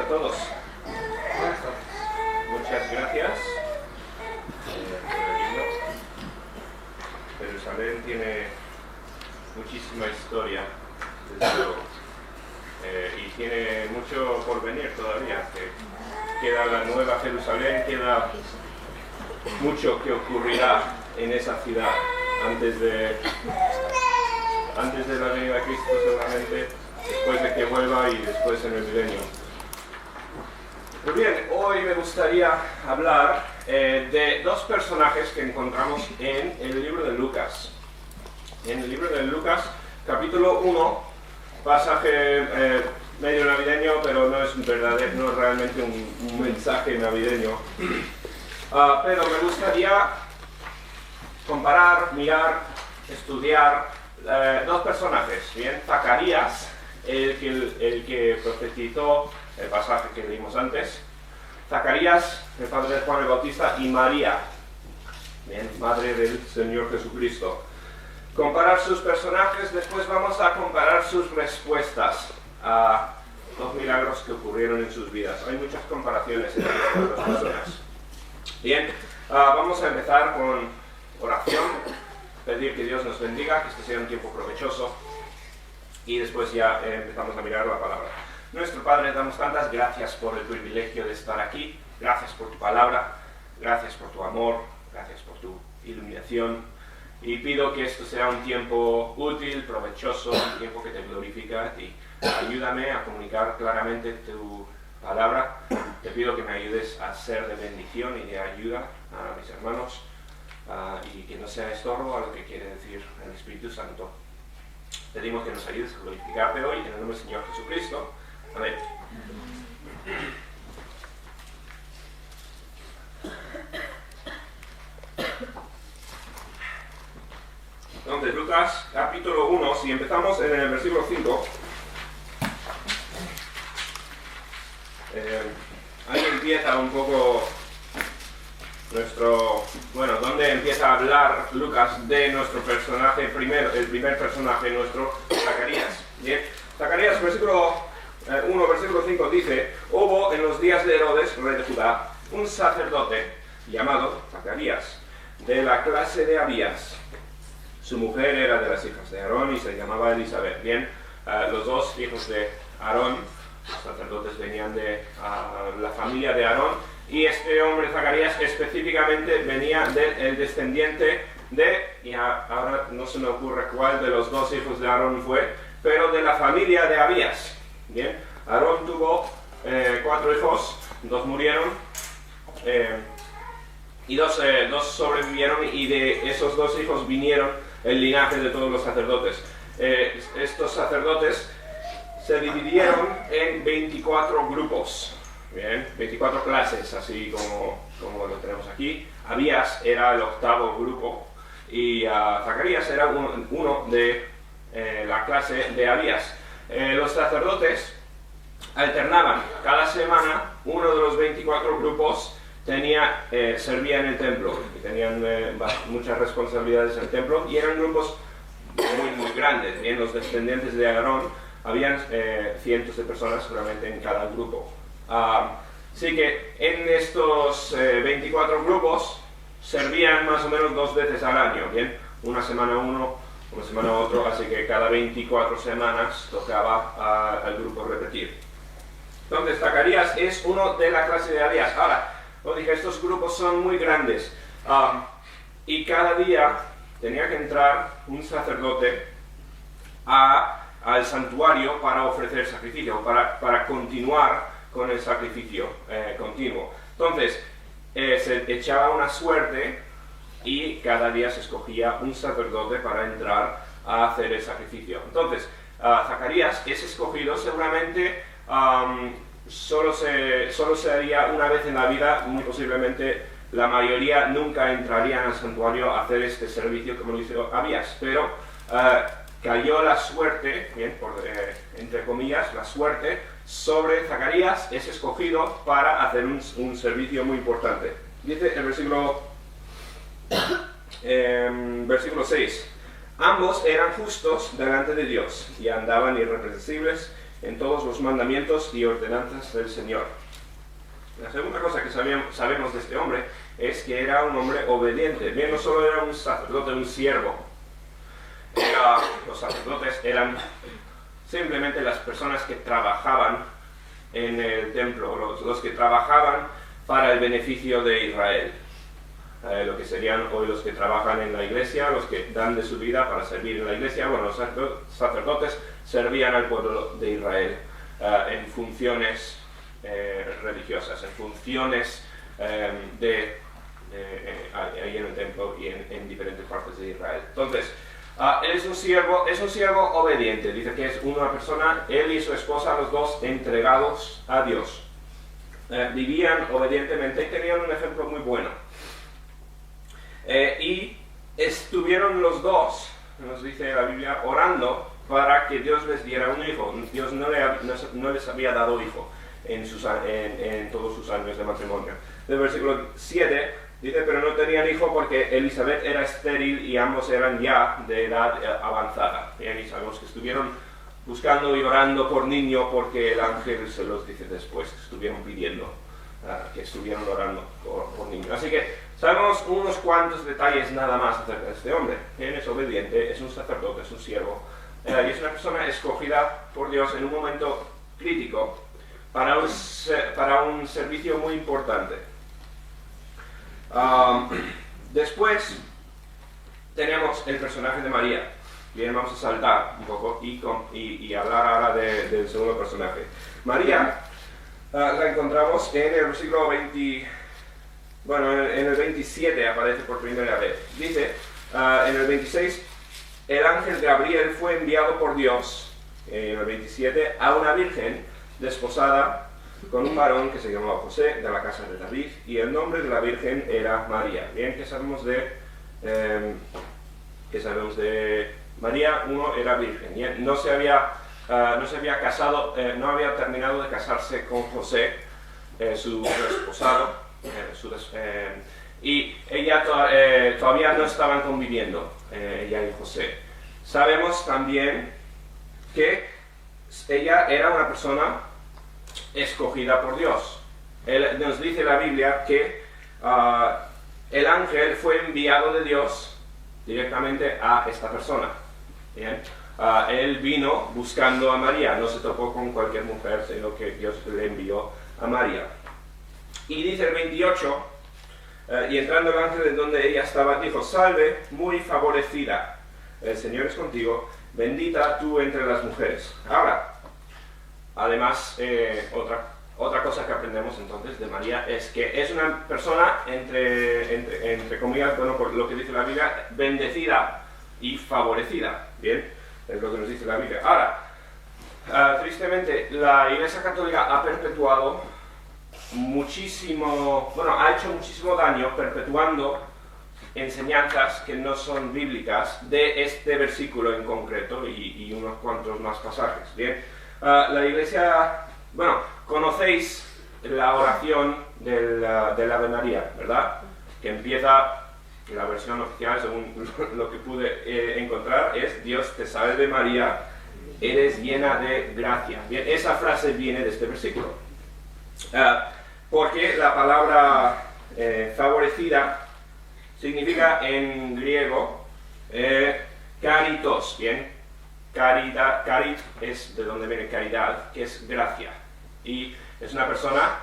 todos. Muchas gracias por el himno. Jerusalén tiene muchísima historia, desde luego, y tiene mucho por venir todavía. Queda la nueva Jerusalén, queda mucho que ocurrirá en esa ciudad antes de la venida de Cristo, seguramente, después de que vuelva y después en el milenio. Muy bien, hoy me gustaría hablar de dos personajes que encontramos en el libro de Lucas. En el libro de Lucas, capítulo 1, pasaje medio navideño, pero no es verdadero, no es realmente un mensaje navideño. Pero me gustaría comparar, mirar, estudiar dos personajes, ¿bien? Zacarías, el que profetizó el pasaje que leímos antes, Zacarías, el padre de Juan el Bautista, y María, ¿bien? Madre del Señor Jesucristo. Comparar sus personajes, después vamos a comparar sus respuestas a los milagros que ocurrieron en sus vidas. Hay muchas comparaciones entre estas dos personas. Bien, vamos a empezar con oración, pedir que Dios nos bendiga, que este sea un tiempo provechoso, y después ya empezamos a mirar la palabra. Nuestro Padre, damos tantas gracias por el privilegio de estar aquí, gracias por tu palabra, gracias por tu amor, gracias por tu iluminación, y pido que esto sea un tiempo útil, provechoso, un tiempo que te glorifica a ti. Ayúdame a comunicar claramente tu palabra. Te pido que me ayudes a ser de bendición y de ayuda a mis hermanos, y que no sea estorbo a lo que quiere decir el Espíritu Santo. Pedimos que nos ayudes a glorificarte hoy en el nombre del Señor Jesucristo. Amén. Entonces, Lucas capítulo 1, si empezamos en el versículo 5, ahí empieza un poco donde empieza a hablar Lucas de nuestro personaje primero, el primer personaje nuestro, Zacarías. Bien, Zacarías, versículo 1, versículo 5 dice: hubo en los días de Herodes, rey de Judá, un sacerdote llamado Zacarías, de la clase de Abías. Su mujer era de las hijas de Aarón y se llamaba Elizabeth. Bien, los dos hijos de Aarón, los sacerdotes, venían de la familia de Aarón, y este hombre Zacarías específicamente venía del descendiente y ahora no se me ocurre cuál de los dos hijos de Aarón fue, pero de la familia de Abías. Bien, Aarón tuvo 4 hijos, 2 murieron, y dos sobrevivieron, y de esos 2 hijos vinieron el linaje de todos los sacerdotes. Estos sacerdotes se dividieron en 24 grupos, bien, 24 clases, así como lo tenemos aquí. Abías era el 8º grupo, y Zacarías era uno de la clase de Abías. Los sacerdotes alternaban. Cada semana uno de los 24 grupos servía en el templo, y tenían muchas responsabilidades en el templo, y eran grupos muy grandes. Bien, los descendientes de Aarón, habían cientos de personas seguramente en cada grupo. Así que en estos 24 grupos servían más o menos 2 veces al año. Bien, una semana uno, una semana otro, así que cada 24 semanas tocaba al grupo repetir. Entonces, Zacarías es uno de la clase de Abías. Ahora, os dije, estos grupos son muy grandes, y cada día tenía que entrar un sacerdote al santuario para ofrecer sacrificio, para continuar con el sacrificio continuo. Entonces, se echaba una suerte, y cada día se escogía un sacerdote para entrar a hacer el sacrificio. Entonces, Zacarías es escogido seguramente. Solo se haría una vez en la vida, muy posiblemente la mayoría nunca entrarían al santuario a hacer este servicio como lo hizo Abías, pero cayó la suerte, bien, entre comillas, la suerte sobre Zacarías, es escogido para hacer un servicio muy importante. Dice el versículo 6: ambos eran justos delante de Dios y andaban irreprensibles en todos los mandamientos y ordenanzas del Señor. La segunda cosa que sabemos de este hombre es que era un hombre obediente. Bien, no solo era un sacerdote, un siervo. Los sacerdotes eran simplemente las personas que trabajaban en el templo, los que trabajaban para el beneficio de Israel. Lo que serían hoy los que trabajan en la iglesia, los que dan de su vida para servir en la iglesia. Bueno, los sacerdotes servían al pueblo de Israel en funciones religiosas, en funciones ahí en el templo y en diferentes partes de Israel. Entonces, él es un siervo obediente. Dice que es una persona, él y su esposa, los dos entregados a Dios. Vivían obedientemente y tenían un ejemplo muy bueno. Y estuvieron los dos, nos dice la Biblia, orando para que Dios les diera un hijo. Dios no les había dado hijo en todos sus años de matrimonio. Del versículo 7 dice, pero no tenían hijo porque Elizabeth era estéril y ambos eran ya de edad avanzada. Bien, y sabemos que estuvieron buscando y orando por niño porque el ángel se los dice después, que estuvieron pidiendo que estuvieron orando por niño. Así que sabemos unos cuantos detalles nada más acerca de este hombre. Él es obediente, es un sacerdote, es un siervo, y es una persona escogida por Dios en un momento crítico para un servicio muy importante. Después tenemos el personaje de María. Bien, vamos a saltar un poco y hablar ahora del segundo personaje. María la encontramos en el versículo 20, en el 27 aparece por primera vez. Dice, en el 26, el ángel Gabriel fue enviado por Dios, en el 27, a una virgen desposada con un varón que se llamaba José, de la casa de David, y el nombre de la virgen era María. Bien, ¿qué sabemos de María? Uno, era virgen. Bien, no se había casado, no había terminado de casarse con José, su esposado, y ella todavía no estaban conviviendo, ella y José. Sabemos también que ella era una persona escogida por Dios. Nos dice la Biblia que el ángel fue enviado de Dios directamente a esta persona. Bien. Él vino buscando a María, no se topó con cualquier mujer, sino que Dios le envió a María. Y dice el 28, y entrando el ángel en donde ella estaba, dijo, salve, muy favorecida, el Señor es contigo, bendita tú entre las mujeres. Ahora, además, otra cosa que aprendemos entonces de María es que es una persona, entre comillas, por lo que dice la Biblia, bendecida y favorecida. Bien, es lo que nos dice la Biblia. Ahora, tristemente, la Iglesia Católica ha perpetuado ha hecho muchísimo daño perpetuando enseñanzas que no son bíblicas de este versículo en concreto y unos cuantos más pasajes. Bien, la Iglesia, conocéis la oración del Ave María, ¿verdad? Que empieza, la versión oficial, según lo que pude encontrar, es Dios te salve María, eres llena de gracia. Bien, esa frase viene de este versículo. Porque la palabra favorecida significa en griego caritos. Bien, caridad, carit es de donde viene caridad, que es gracia. Y es una persona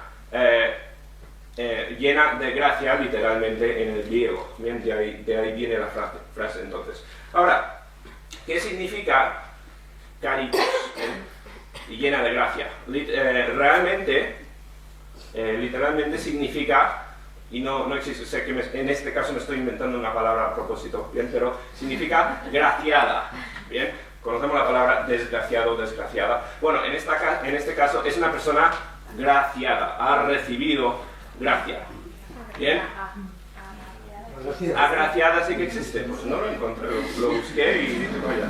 llena de gracia, literalmente en el griego. Bien, de ahí viene la frase entonces. Ahora, ¿qué significa caritos? Y llena de gracia. Literalmente significa, y no existe, sé que en este caso me estoy inventando una palabra a propósito, bien, pero significa graciada. Bien, conocemos la palabra desgraciado o desgraciada. Bueno, en este caso es una persona graciada, ha recibido gracia. Bien, agraciada sí que existe, pues no lo encontré, lo busqué y dije, vaya,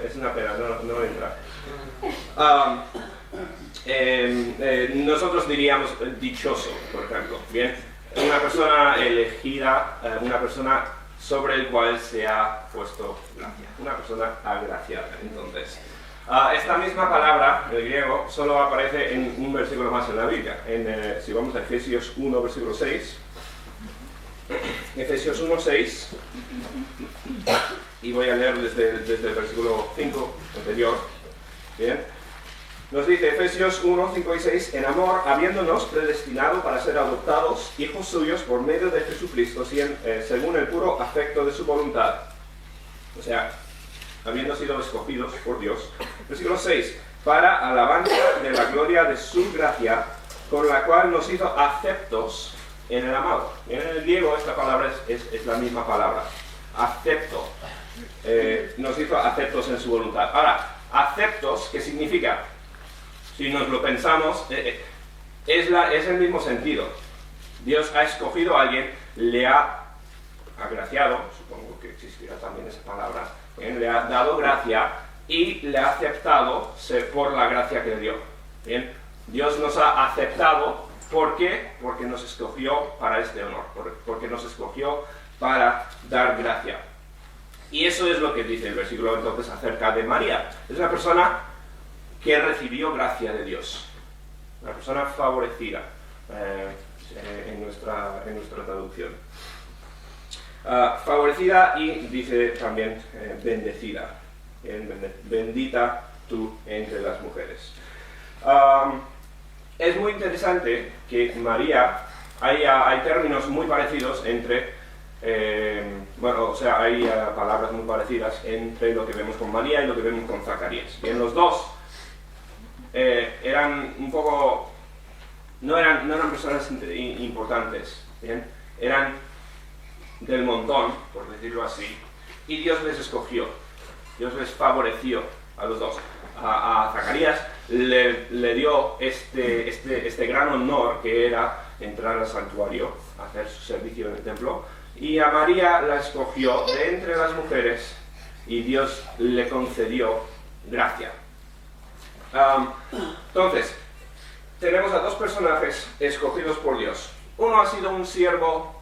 es una pena, no entra. Nosotros diríamos dichoso, por ejemplo. Bien, una persona elegida, una persona sobre el cual se ha puesto gracia, una persona agraciada. Entonces, Esta misma palabra, el griego, solo aparece en un versículo más en la Biblia. Si vamos a Efesios 1, versículo 6. Efesios 1, 6. Y voy a leer desde el versículo 5 anterior. Bien. Nos dice Efesios 1, 5 y 6, en amor, habiéndonos predestinado para ser adoptados hijos suyos por medio de Jesucristo, según el puro afecto de su voluntad. O sea, habiendo sido escogidos por Dios. Versículo 6, para alabanza de la gloria de su gracia, con la cual nos hizo aceptos en el amado. En el griego esta palabra es la misma palabra, acepto. Nos hizo aceptos en su voluntad. Ahora, aceptos, ¿qué significa? Si nos lo pensamos, es el mismo sentido. Dios ha escogido a alguien, le ha agraciado, supongo que existirá también esa palabra, le ha dado gracia y le ha aceptado por la gracia que le dio. Bien, Dios nos ha aceptado, ¿por qué? Porque nos escogió para este honor, porque nos escogió para dar gracia. Y eso es lo que dice el versículo entonces acerca de María. Es una persona que recibió gracia de Dios, una persona favorecida en nuestra traducción. Favorecida y dice también bendecida. Bendita tú entre las mujeres. Es muy interesante que María, hay términos muy parecidos entre, hay palabras muy parecidas entre lo que vemos con María y lo que vemos con Zacarías. Bien, los dos eran un poco, no eran personas importantes, ¿bien? Eran del montón, por decirlo así, y Dios les escogió, Dios les favoreció a los dos. A Zacarías le dio este gran honor que era entrar al santuario, hacer su servicio en el templo, y a María la escogió de entre las mujeres y Dios le concedió gracia. Entonces, tenemos a dos personajes escogidos por Dios. Uno ha sido un siervo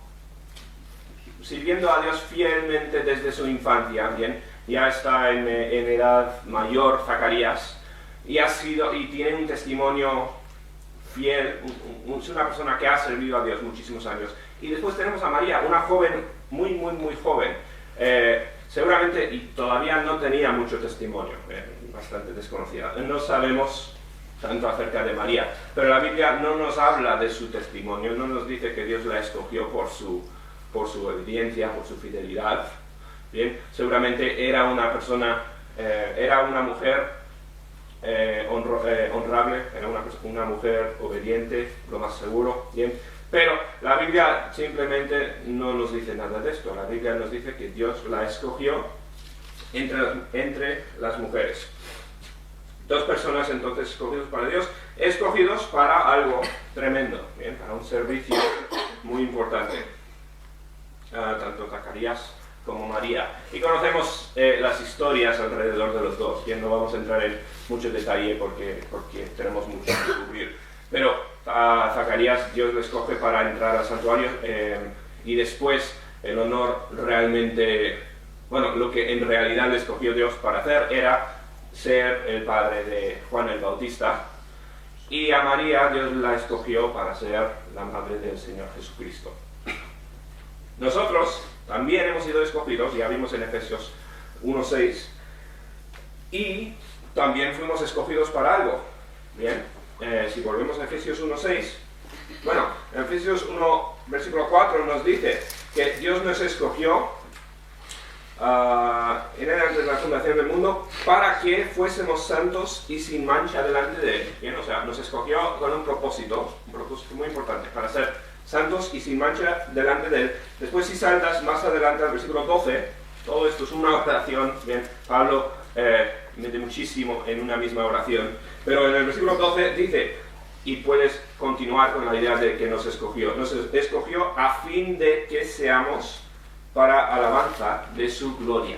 sirviendo a Dios fielmente desde su infancia, bien, ya está en edad mayor, Zacarías, y tiene un testimonio fiel, es una persona que ha servido a Dios muchísimos años. Y después tenemos a María, una joven, muy joven, seguramente, y todavía no tenía mucho testimonio, bastante desconocida. No sabemos tanto acerca de María, pero la Biblia no nos habla de su testimonio, no nos dice que Dios la escogió por su obediencia, por su fidelidad. Bien, seguramente era una persona, era una mujer honrable, era una mujer obediente, lo más seguro, bien. Pero la Biblia simplemente no nos dice nada de esto. La Biblia nos dice que Dios la escogió entre las mujeres. Dos personas entonces escogidos para Dios, escogidos para algo tremendo, bien, para un servicio muy importante. Tanto Zacarías como María. Y conocemos las historias alrededor de los dos, y no vamos a entrar en mucho detalle porque tenemos mucho que cubrir. Pero a Zacarías Dios le escoge para entrar al santuario y después el honor realmente, lo que en realidad le escogió Dios para hacer era ser el padre de Juan el Bautista, y a María Dios la escogió para ser la madre del Señor Jesucristo. Nosotros también hemos sido escogidos, ya vimos en Efesios 1:6, y también fuimos escogidos para algo. Bien, si volvemos a Efesios 1:6, en Efesios 1, versículo 4 nos dice que Dios nos escogió antes de la fundación del mundo para que fuésemos santos y sin mancha delante de Él. Bien, o sea, nos escogió con un propósito muy importante, para ser santos y sin mancha delante de Él. Después, si saltas más adelante al versículo 12, todo esto es una oración. Bien, Pablo mete muchísimo en una misma oración, pero en el versículo 12 dice, y puedes continuar con la idea de que nos escogió a fin de que seamos para alabanza de su gloria.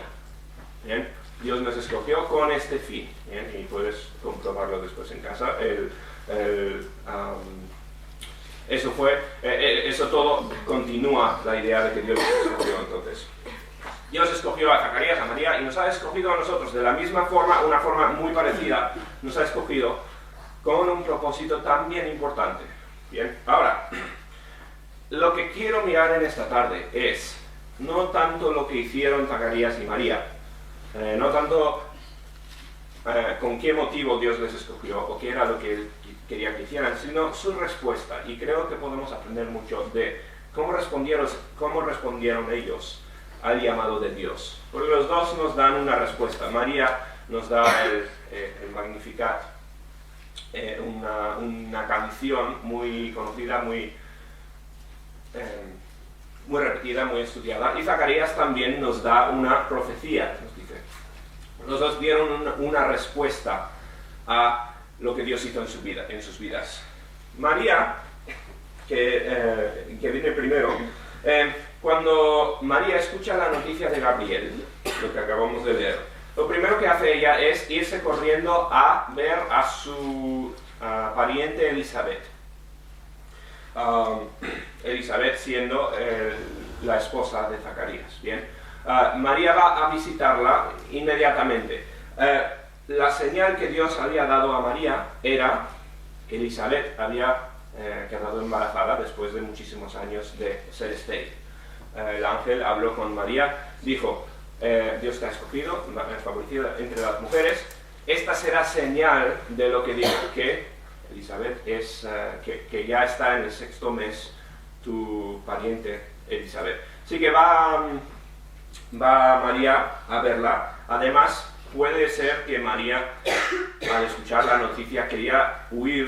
Bien, Dios nos escogió con este fin. Bien, y puedes comprobarlo después en casa. Eso todo continúa la idea de que Dios nos escogió entonces. Dios escogió a Zacarías, a María, y nos ha escogido a nosotros de la misma forma, una forma muy parecida, nos ha escogido con un propósito también importante. Bien, ahora, lo que quiero mirar en esta tarde es no tanto lo que hicieron Zacarías y María, no tanto con qué motivo Dios les escogió o qué era lo que Él quería que hicieran, sino su respuesta. Y creo que podemos aprender mucho de cómo respondieron ellos al llamado de Dios. Porque los dos nos dan una respuesta. María nos da el Magnificat, una canción muy conocida, muy repetida, muy estudiada. Y Zacarías también nos da una profecía, nos dice. Los dos dieron una respuesta a lo que Dios hizo en sus vidas. María, que viene primero, cuando María escucha la noticia de Gabriel, lo que acabamos de leer, lo primero que hace ella es irse corriendo a ver a su pariente Elizabeth. Elizabeth siendo la esposa de Zacarías. Bien. María va a visitarla inmediatamente. La señal que Dios había dado a María era que Elizabeth había quedado embarazada después de muchísimos años de ser estéril. El ángel habló con María, dijo: Dios te ha escogido, favorecida entre las mujeres. Esta será señal de lo que dijo, que Elizabeth es que ya está en el 6º mes tu pariente Elizabeth. Así que va María a verla. Además, puede ser que María, al escuchar la noticia, quería huir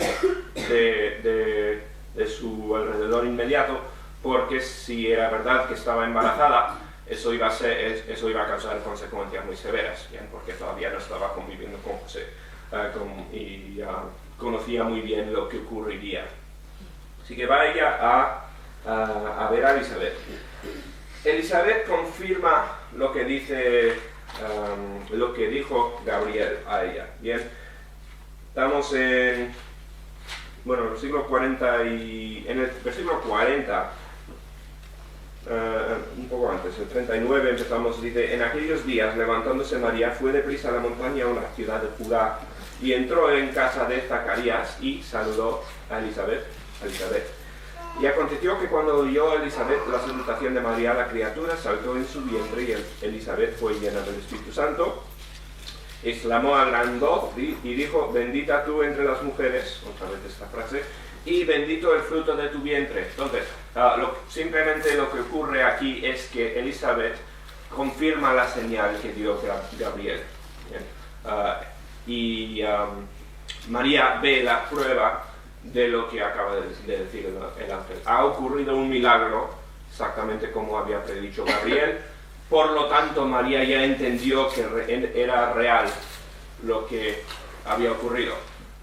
de su alrededor inmediato, porque si era verdad que estaba embarazada, eso iba a causar consecuencias muy severas, ¿bien? Porque todavía no estaba conviviendo con José y conocía muy bien lo que ocurriría. Así que va ella a ver a Elizabeth. Elizabeth confirma lo que dijo Gabriel a ella. Bien, estamos en el versículo 40 en el versículo 40, un poco antes, el 39 empezamos, dice: en aquellos días, levantándose María, fue deprisa a la montaña o la ciudad de Judá, y entró en casa de Zacarías y saludó a Elizabeth. Y aconteció que cuando oyó Elizabeth la salutación de María, la criatura saltó en su vientre, y Elizabeth fue llena del Espíritu Santo. Exclamó a gran voz y dijo: bendita tú entre las mujeres, otra vez esta frase, y bendito el fruto de tu vientre. Entonces, simplemente lo que ocurre aquí es que Elizabeth confirma la señal que dio Gabriel. María ve la prueba de lo que acaba de decir el ángel. Ha ocurrido un milagro, exactamente como había predicho Gabriel. Por lo tanto, María ya entendió que era real lo que había ocurrido.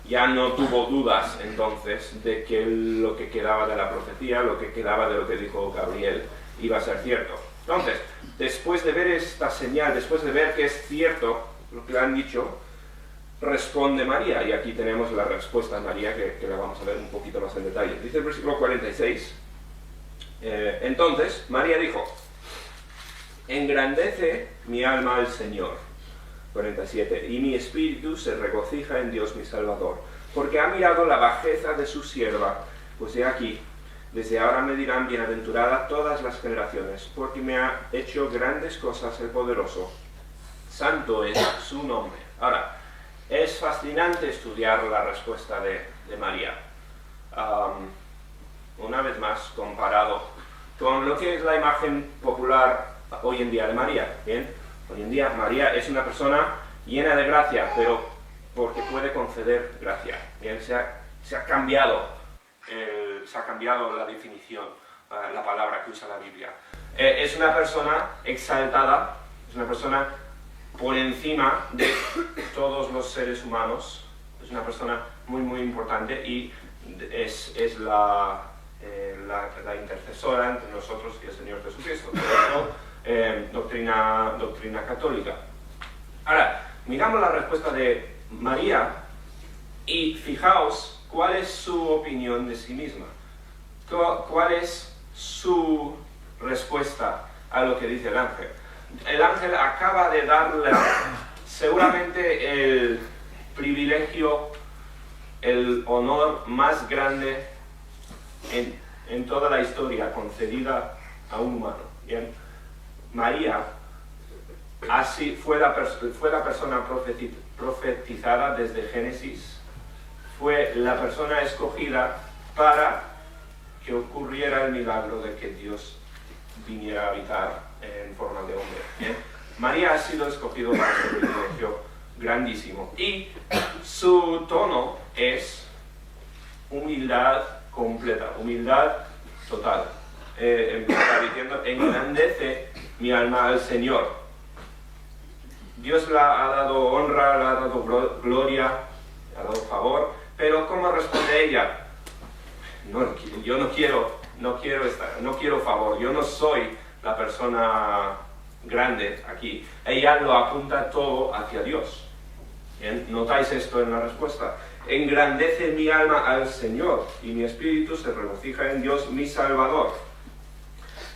Ya no tuvo dudas entonces de que lo que quedaba de la profecía, lo que quedaba de lo que dijo Gabriel, iba a ser cierto. Entonces, después de ver esta señal, después de ver que es cierto lo que le han dicho, responde María. Y aquí tenemos la respuesta de María, que la vamos a ver un poquito más en detalle. Dice el versículo 46. Entonces, María dijo: engrandece mi alma al Señor. 47. Y mi espíritu se regocija en Dios mi Salvador, porque ha mirado la bajeza de su sierva. Pues he aquí, desde ahora me dirán bienaventurada todas las generaciones, porque me ha hecho grandes cosas el poderoso. Santo es su nombre. Ahora, es fascinante estudiar la respuesta de María. Una vez más, comparado con lo que es la imagen popular hoy en día de María. Bien, hoy en día María es una persona llena de gracia, pero porque puede conceder gracia. Bien, se ha cambiado la definición, la palabra que usa la Biblia. Es una persona exaltada, es una persona por encima de todos los seres humanos, es una persona muy muy importante, y es la intercesora entre nosotros y el Señor Jesucristo. Por eso, doctrina católica. Ahora, miramos la respuesta de María y fijaos cuál es su opinión de sí misma. ¿Cuál es su respuesta a lo que dice el ángel? el ángel acaba de darle seguramente el privilegio, el honor más grande en toda la historia concedida a un humano. Bien, María así fue la persona profetizada desde Génesis, fue la persona escogida para que ocurriera el milagro de que Dios viniera a habitar en forma de hombre. Bien, María ha sido escogida para ese privilegio grandísimo, y su tono es humildad completa, humildad total. Está diciendo: engrandece mi alma al Señor. Dios le ha dado honra, le ha dado gloria, le ha dado favor, pero ¿cómo responde ella? No, yo no quiero favor, yo no soy la persona grande aquí. Ella lo apunta todo hacia Dios. ¿Bien? ¿Notáis esto en la respuesta? Engrandece mi alma al Señor, y mi espíritu se regocija en Dios mi Salvador,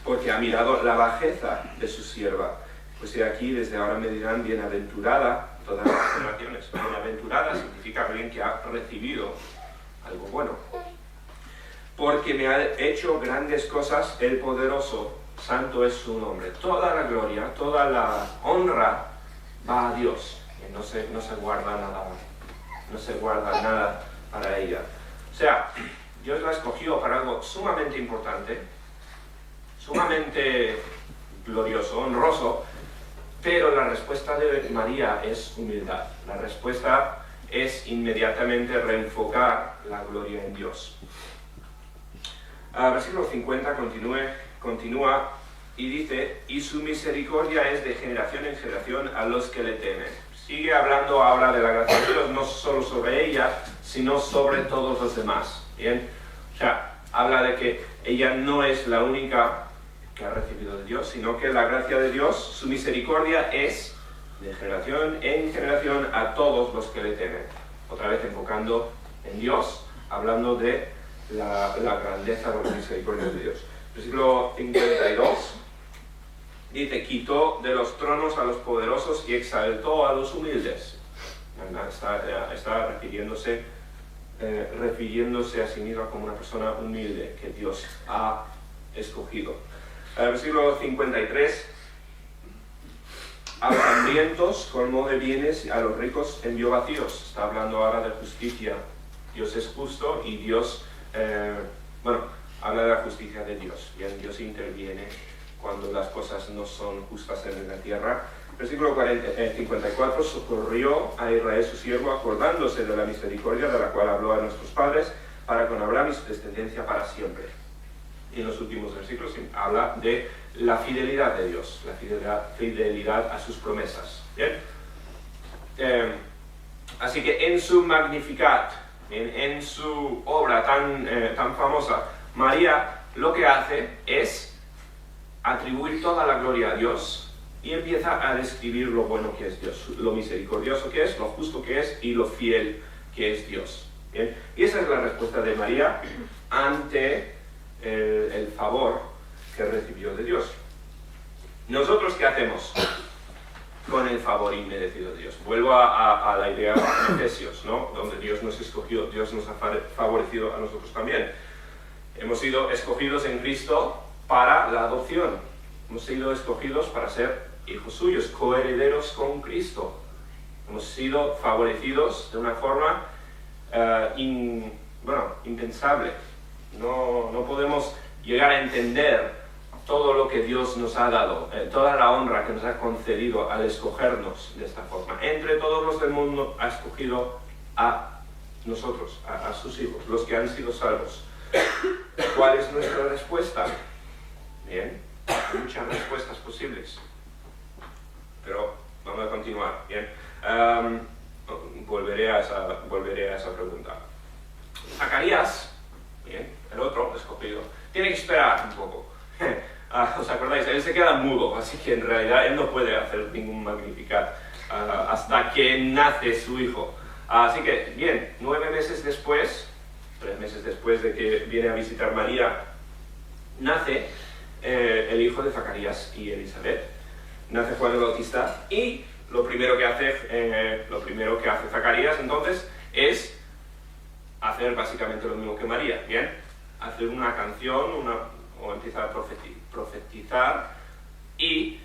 porque ha mirado la bajeza de su sierva. Pues he aquí, desde ahora me dirán bienaventurada todas las generaciones. Bienaventurada significa alguien que ha recibido algo bueno. Porque me ha hecho grandes cosas el poderoso, santo es su nombre. Toda la gloria, toda la honra va a Dios. No se guarda nada para ella. O sea, Dios la escogió para algo sumamente importante, sumamente glorioso, honroso, pero la respuesta de María es humildad. La respuesta es inmediatamente reenfocar la gloria en Dios. Versículo 50 continúa y dice: y su misericordia es de generación en generación a los que le temen. Sigue hablando ahora de la gracia de Dios, no solo sobre ella, sino sobre todos los demás. ¿Bien? O sea, habla de que ella no es la única que ha recibido de Dios, sino que la gracia de Dios, su misericordia, es de generación en generación a todos los que le temen. Otra vez enfocando en Dios, hablando de la grandeza de la misericordia de Dios. Versículo 52. Dice: quitó de los tronos a los poderosos y exaltó a los humildes. Está refiriéndose a sí misma como una persona humilde que Dios ha escogido. Versículo 53. A los hambrientos colmó de bienes, a los ricos envió vacíos. Está hablando ahora de justicia. Dios es justo y Dios, habla de la justicia de Dios. Bien, Dios interviene cuando las cosas no son justas en la tierra. Versículo 54, socorrió a Israel su siervo, acordándose de la misericordia de la cual habló a nuestros padres, para con Abraham y su descendencia para siempre. Y en los últimos versículos habla de la fidelidad de Dios, la fidelidad a sus promesas. ¿Bien? Así que en su Magnificat, en su obra tan famosa, María lo que hace es atribuir toda la gloria a Dios y empieza a describir lo bueno que es Dios, lo misericordioso que es, lo justo que es y lo fiel que es Dios. ¿Bien? Y esa es la respuesta de María ante el favor que recibió de Dios. ¿Nosotros qué hacemos con el favor inmerecido de Dios? Vuelvo a la idea de Efesios, ¿no? Donde Dios nos escogió, Dios nos ha favorecido a nosotros también. Hemos sido escogidos en Cristo para la adopción. Hemos sido escogidos para ser hijos suyos, coherederos con Cristo. Hemos sido favorecidos de una forma impensable. No podemos llegar a entender todo lo que Dios nos ha dado, toda la honra que nos ha concedido al escogernos de esta forma. Entre todos los del mundo ha escogido a nosotros, a sus hijos, los que han sido salvos. ¿Cuál es nuestra respuesta? Bien, hay muchas respuestas posibles, pero vamos a continuar. Bien, volveré a esa pregunta. Zacarías, bien, el otro escogido, tiene que esperar un poco. ¿Os acordáis? Él se queda mudo, así que en realidad él no puede hacer ningún Magnificat hasta que nace su hijo. Así que, bien, 9 meses después, 3 meses después de que viene a visitar María, nace el hijo de Zacarías y Elizabeth. nace Juan el Bautista y lo primero que hace Zacarías entonces es hacer básicamente lo mismo que María, ¿bien? Hacer una canción, o empieza a profetizar y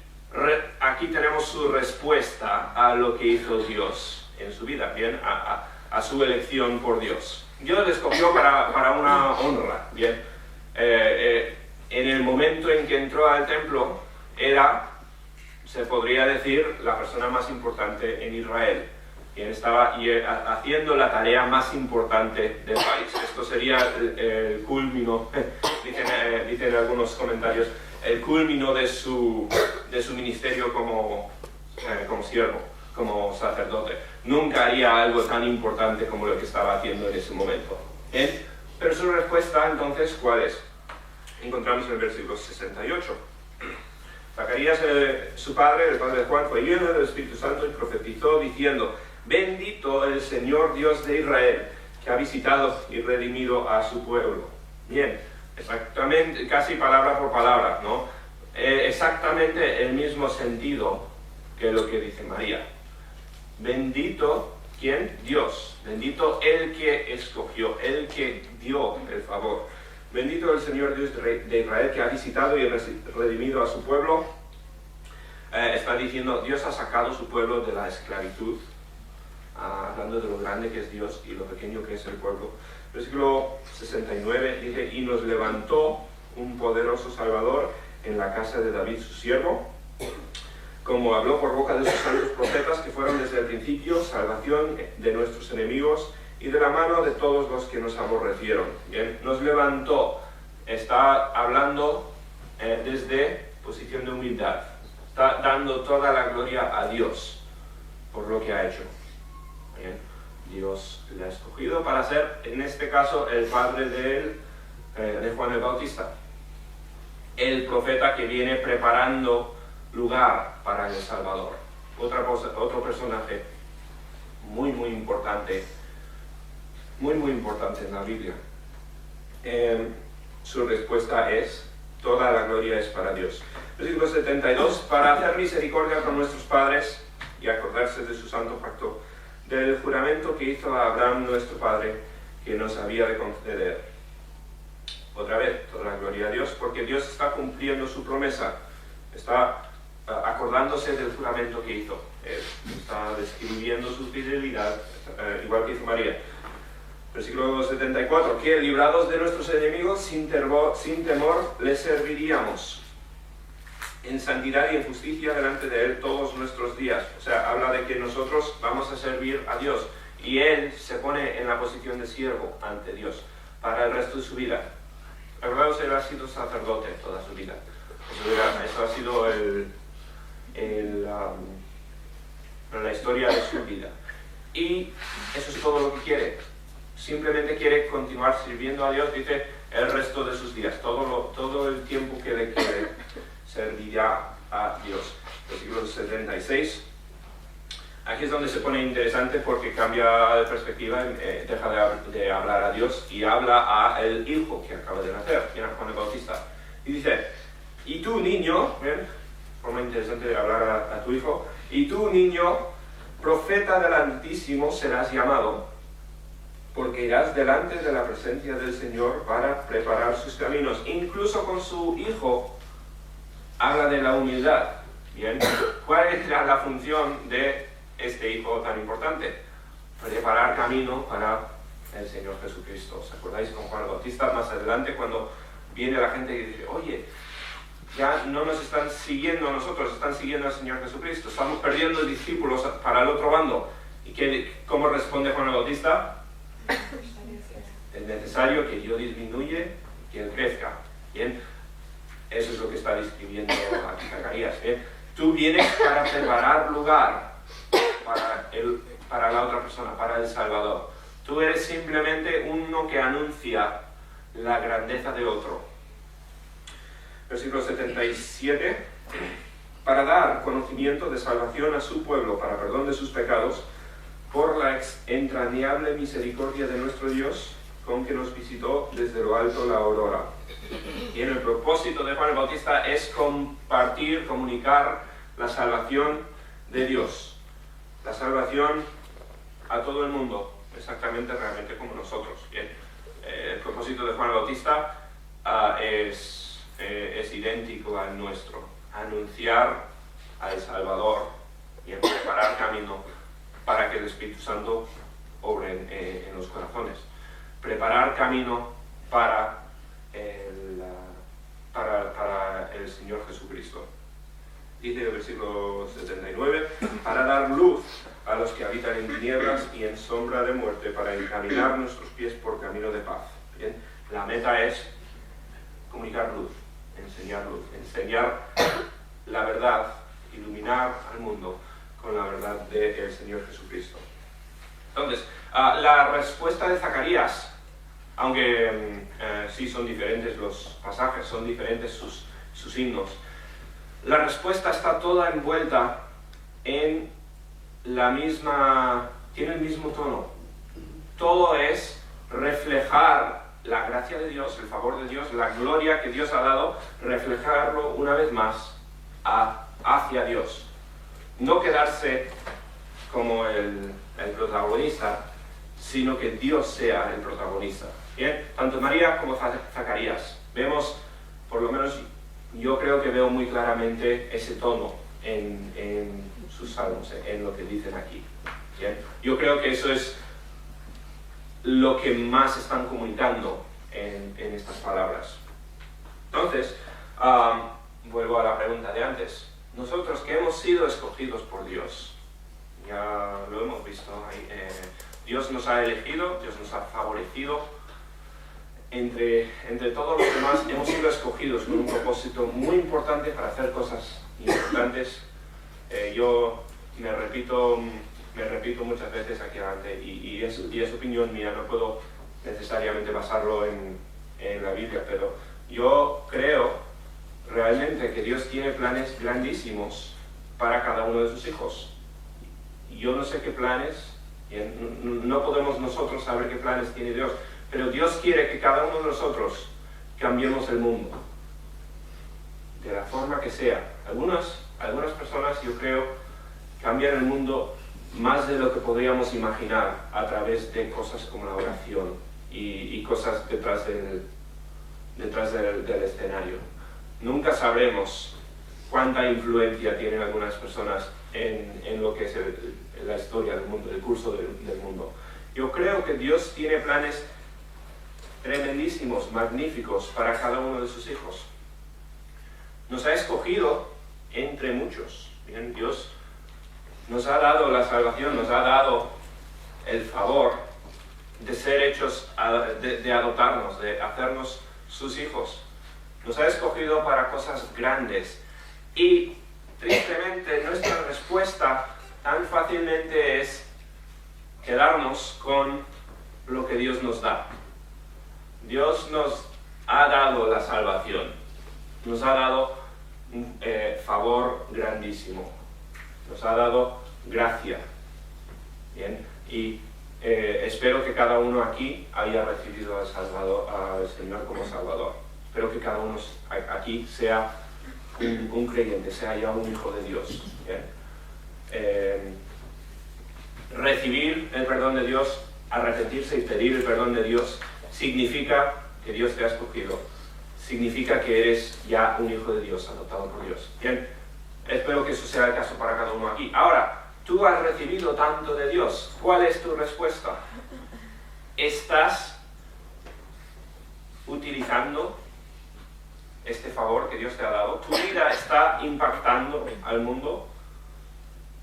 aquí tenemos su respuesta a lo que hizo Dios en su vida, ¿bien? A su elección por Dios. Dios le escogió para una honra, ¿bien? En el momento en que entró al templo, se podría decir, la persona más importante en Israel, quien estaba haciendo la tarea más importante del país. Esto sería el culmino, dicen algunos comentarios, el culmino de su ministerio como siervo, como sacerdote. Nunca haría algo tan importante como lo que estaba haciendo en ese momento. ¿Bien? Pero su respuesta, entonces, ¿cuál es? Encontramos en el versículo 68. Zacarías, su padre, el padre de Juan, fue lleno del Espíritu Santo y profetizó diciendo: bendito el Señor Dios de Israel, que ha visitado y redimido a su pueblo. Bien, exactamente, casi palabra por palabra, ¿no? Exactamente el mismo sentido que lo que dice María. Bendito, ¿quién? Dios. Bendito el que escogió, el que dio el favor. Bendito el Señor Dios de Israel, que ha visitado y redimido a su pueblo. Está diciendo, Dios ha sacado su pueblo de la esclavitud, hablando de lo grande que es Dios y lo pequeño que es el pueblo. Versículo 69 dice: y nos levantó un poderoso Salvador en la casa de David su siervo, como habló por boca de sus santos profetas, que fueron desde el principio salvación de nuestros enemigos y de la mano de todos los que nos aborrecieron. Bien, nos levantó, está hablando desde posición de humildad, está dando toda la gloria a Dios por lo que ha hecho. Bien, Dios le ha escogido para ser, en este caso, el padre de Juan el Bautista, el profeta que viene preparando lugar para el Salvador. Otro personaje muy importante, muy importante en la Biblia. Su respuesta es: toda la gloria es para Dios. Versículo 72: para hacer misericordia con nuestros padres y acordarse de su santo pacto, del juramento que hizo a Abraham nuestro padre, que nos había de conceder. Otra vez, toda la gloria a Dios, porque Dios está cumpliendo su promesa, está acordándose del juramento que hizo. Está describiendo su fidelidad, igual que hizo María. Versículo 74, que librados de nuestros enemigos, sin temor, les serviríamos en santidad y en justicia delante de Él todos nuestros días. O sea, habla de que nosotros vamos a servir a Dios y Él se pone en la posición de siervo ante Dios para el resto de su vida. Acordaos, Él ha sido sacerdote toda su vida. Eso ha sido la historia de su vida. Y eso es todo lo que quiere. Simplemente quiere continuar sirviendo a Dios, dice, el resto de sus días. Todo el tiempo que le quede servirá a Dios. Versículo 76. Aquí es donde se pone interesante porque cambia de perspectiva, deja de hablar a Dios y habla a el hijo que acaba de nacer, Juan el Bautista. Y dice: y tú, niño, ¿ven? Forma interesante de hablar a tu hijo. Y tú, niño, profeta del Altísimo serás llamado, porque irás delante de la presencia del Señor para preparar sus caminos. Incluso con su hijo habla de la humildad. Bien, ¿cuál es la función de este hijo tan importante? Preparar camino para el Señor Jesucristo. ¿Os acordáis con Juan el Bautista más adelante, cuando viene la gente y dice: oye, ya no nos están siguiendo a nosotros, están siguiendo al Señor Jesucristo, estamos perdiendo discípulos para el otro bando? ¿Y cómo responde Juan el Bautista? Es necesario que yo disminuya y que Él crezca. Bien, eso es lo que está describiendo aquí Zacarías. Bien, tú vienes para preparar lugar para la otra persona, para el Salvador. Tú eres simplemente uno que anuncia la grandeza de otro. Versículo 77, para dar conocimiento de salvación a su pueblo, para perdón de sus pecados, por la entrañable misericordia de nuestro Dios, con que nos visitó desde lo alto la aurora. Y el propósito de Juan el Bautista es compartir, comunicar la salvación de Dios. La salvación a todo el mundo, exactamente, realmente como nosotros. Bien. El propósito de Juan Bautista es idéntico al nuestro. Anunciar al Salvador y preparar camino para que el Espíritu Santo obre en los corazones. Preparar camino para el Señor Jesucristo. Dice el versículo 79, para dar luz a los que habitan en tinieblas y en sombra de muerte, para encaminar nuestros pies por camino de paz. Bien, la meta es comunicar luz, enseñar la verdad, iluminar al mundo con la verdad del Señor Jesucristo. Entonces, la respuesta de Zacarías, aunque sí son diferentes los pasajes, son diferentes sus himnos, la respuesta está toda envuelta en tiene el mismo tono. Todo es reflejar la gracia de Dios, el favor de Dios, la gloria que Dios ha dado, reflejarlo una vez más hacia Dios. No quedarse como el protagonista, sino que Dios sea el protagonista. Bien, tanto María como Zacarías, vemos, por lo menos yo creo que veo muy claramente ese tono en sus salmos, en lo que dicen aquí. Bien, yo creo que eso es lo que más están comunicando en estas palabras. Entonces, vuelvo a la pregunta de antes. Nosotros que hemos sido escogidos por Dios, ya lo hemos visto, Dios nos ha elegido, Dios nos ha favorecido. Entre todos los demás hemos sido escogidos con un propósito muy importante para hacer cosas importantes. Yo me repito muchas veces aquí adelante y es opinión mía, no puedo necesariamente basarlo en la Biblia, pero yo creo realmente que Dios tiene planes grandísimos para cada uno de sus hijos. Yo no sé qué planes, no podemos nosotros saber qué planes tiene Dios, pero Dios quiere que cada uno de nosotros cambiemos el mundo, de la forma que sea. Algunas personas, yo creo, cambian el mundo más de lo que podríamos imaginar a través de cosas como la oración y cosas detrás del escenario. Nunca sabremos cuánta influencia tienen algunas personas en lo que es la historia del mundo, el curso del mundo. Yo creo que Dios tiene planes tremendísimos, magníficos para cada uno de sus hijos. Nos ha escogido entre muchos. Bien, Dios nos ha dado la salvación, nos ha dado el favor de ser hechos, de adoptarnos, de hacernos sus hijos. Nos ha escogido para cosas grandes y tristemente nuestra respuesta tan fácilmente es quedarnos con lo que Dios nos da. Dios nos ha dado la salvación, nos ha dado un favor grandísimo, nos ha dado gracia. Bien, y espero que cada uno aquí haya recibido al Señor como Salvador. Espero que cada uno aquí sea un creyente, sea ya un hijo de Dios. Bien. Recibir el perdón de Dios, arrepentirse y pedir el perdón de Dios significa que Dios te ha escogido, significa que eres ya un hijo de Dios, adoptado por Dios. Bien, espero que eso sea el caso para cada uno aquí. Ahora, tú has recibido tanto de Dios, ¿cuál es tu respuesta? ¿Estás utilizando este favor que Dios te ha dado? ¿Tu vida está impactando al mundo?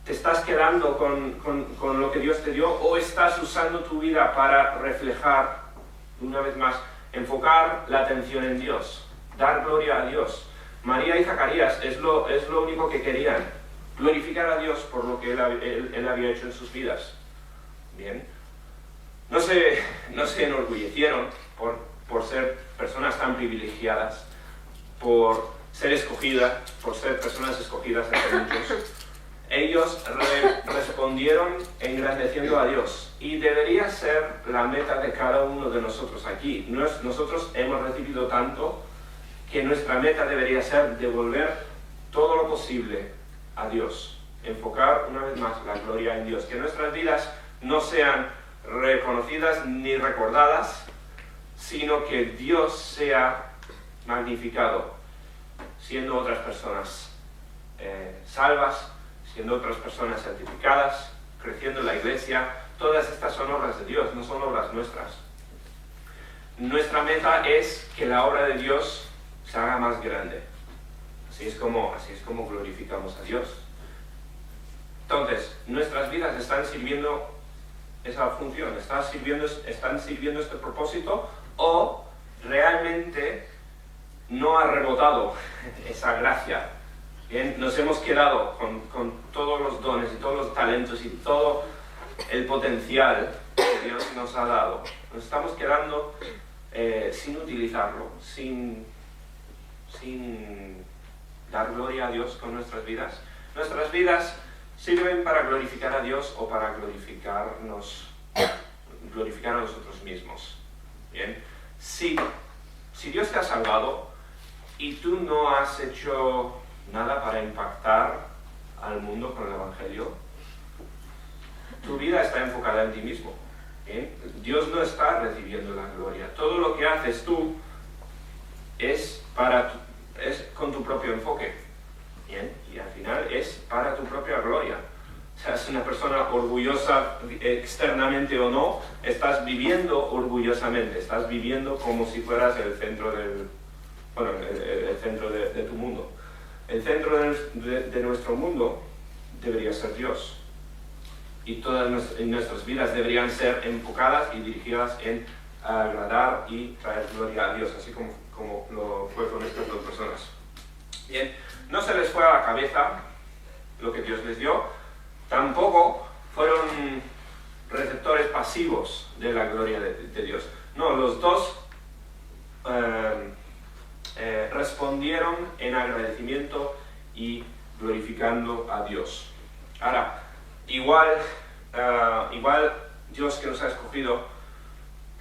¿Te estás quedando con lo que Dios te dio o estás usando tu vida para reflejar, una vez más, enfocar la atención en Dios, dar gloria a Dios? María y Zacarías es lo único que querían, glorificar a Dios por lo que él había hecho en sus vidas. Bien, no se enorgullecieron por ser personas tan privilegiadas, por ser escogidas, por ser personas escogidas entre muchos. Ellos respondieron engrandeciendo a Dios y debería ser la meta de cada uno de nosotros aquí. Nosotros hemos recibido tanto que nuestra meta debería ser devolver todo lo posible a Dios. Enfocar una vez más la gloria en Dios. Que nuestras vidas no sean reconocidas ni recordadas, sino que Dios sea magnificado, siendo otras personas salvas, siendo otras personas santificadas, creciendo en la iglesia. Todas estas son obras de Dios, no son obras nuestras. Nuestra meta es que la obra de Dios se haga más grande. Así es como glorificamos a Dios. Entonces, nuestras vidas están sirviendo esa función, están sirviendo este propósito, o realmente no ha rebotado esa gracia. Bien, nos hemos quedado con todos los dones y todos los talentos y todo el potencial que Dios nos ha dado. Nos estamos quedando sin utilizarlo, sin dar gloria a Dios con nuestras vidas. Nuestras vidas sirven para glorificar a Dios o para glorificar a nosotros mismos. Bien, si Dios te ha salvado y tú no has hecho nada para impactar al mundo con el Evangelio, tu vida está enfocada en ti mismo. ¿Bien? Dios no está recibiendo la gloria. Todo lo que haces tú es con tu propio enfoque. ¿Bien? Y al final es para tu propia gloria. Seas una persona orgullosa externamente o no, estás viviendo orgullosamente, estás viviendo como si fueras el centro el centro de tu mundo. El centro de nuestro mundo debería ser Dios. Y todas nuestras vidas deberían ser enfocadas y dirigidas en agradar y traer gloria a Dios, así como lo fue con estas dos personas. Bien, no se les fue a la cabeza lo que Dios les dio, tampoco fueron receptores pasivos de la gloria de Dios. No, los dos respondieron en agradecimiento y glorificando a Dios. Ahora, igual Dios que nos ha escogido,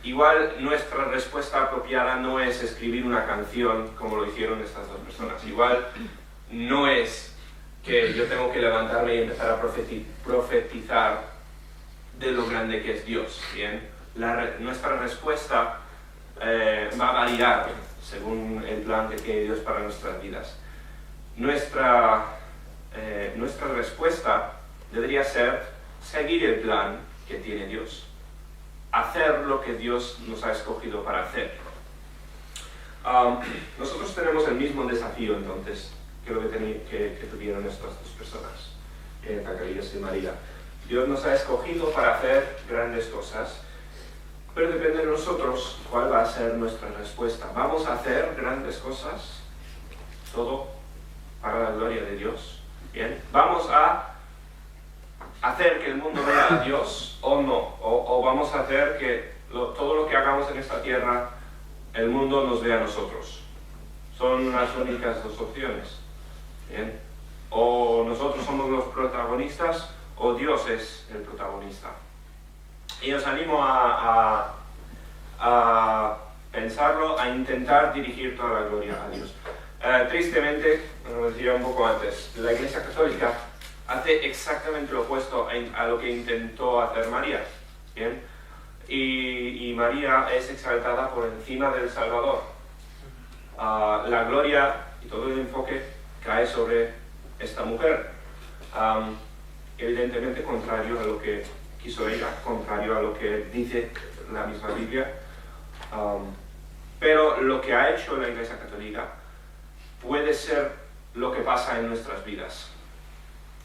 igual nuestra respuesta apropiada no es escribir una canción como lo hicieron estas dos personas. Igual no es que yo tengo que levantarme y empezar a profetizar de lo grande que es Dios. ¿Bien? Nuestra respuesta va a variar según el plan que tiene Dios para nuestras vidas. Nuestra respuesta debería ser seguir el plan que tiene Dios, hacer lo que Dios nos ha escogido para hacer. Nosotros tenemos el mismo desafío entonces que lo que tuvieron estas dos personas, Zacarías y María. Dios nos ha escogido para hacer grandes cosas, pero depende de nosotros cuál va a ser nuestra respuesta. ¿Vamos a hacer grandes cosas? Todo para la gloria de Dios. ¿Bien? ¿Vamos a hacer que el mundo vea a Dios o no? ¿O vamos a hacer que todo lo que hagamos en esta tierra, el mundo nos vea a nosotros? Son las únicas dos opciones. ¿Bien? O nosotros somos los protagonistas o Dios es el protagonista. Y os animo a pensarlo, a intentar dirigir toda la gloria a Dios. Tristemente, como decía un poco antes, la Iglesia Católica hace exactamente lo opuesto a lo que intentó hacer María. ¿Bien? Y María es exaltada por encima del Salvador. La gloria y todo el enfoque cae sobre esta mujer. Evidentemente contrario a lo que quiso ella, contrario a lo que dice la misma Biblia. Pero lo que ha hecho la Iglesia Católica puede ser lo que pasa en nuestras vidas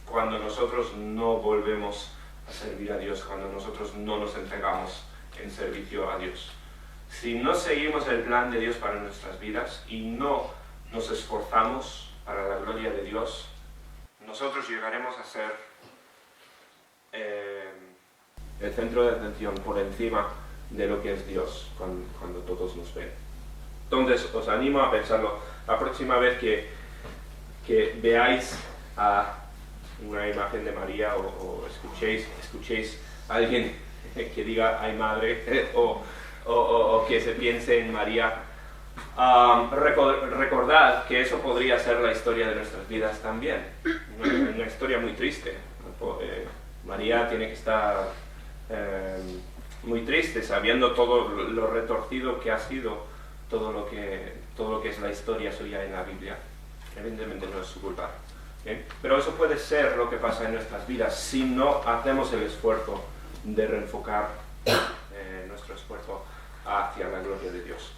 cuando nosotros no volvemos a servir a Dios, cuando nosotros no nos entregamos en servicio a Dios. Si no seguimos el plan de Dios para nuestras vidas y no nos esforzamos para la gloria de Dios, nosotros llegaremos a ser el centro de atención por encima de lo que es Dios cuando todos nos ven. Entonces os animo a pensarlo. La próxima vez que veáis a una imagen de María o escuchéis a alguien que diga ay madre o que se piense en María, recordad que eso podría ser la historia de nuestras vidas también. Una historia muy triste. María tiene que estar muy triste sabiendo todo lo retorcido que ha sido todo lo que es la historia suya en la Biblia. Evidentemente no es su culpa. ¿Bien? Pero eso puede ser lo que pasa en nuestras vidas si no hacemos el esfuerzo de reenfocar nuestro esfuerzo hacia la gloria de Dios.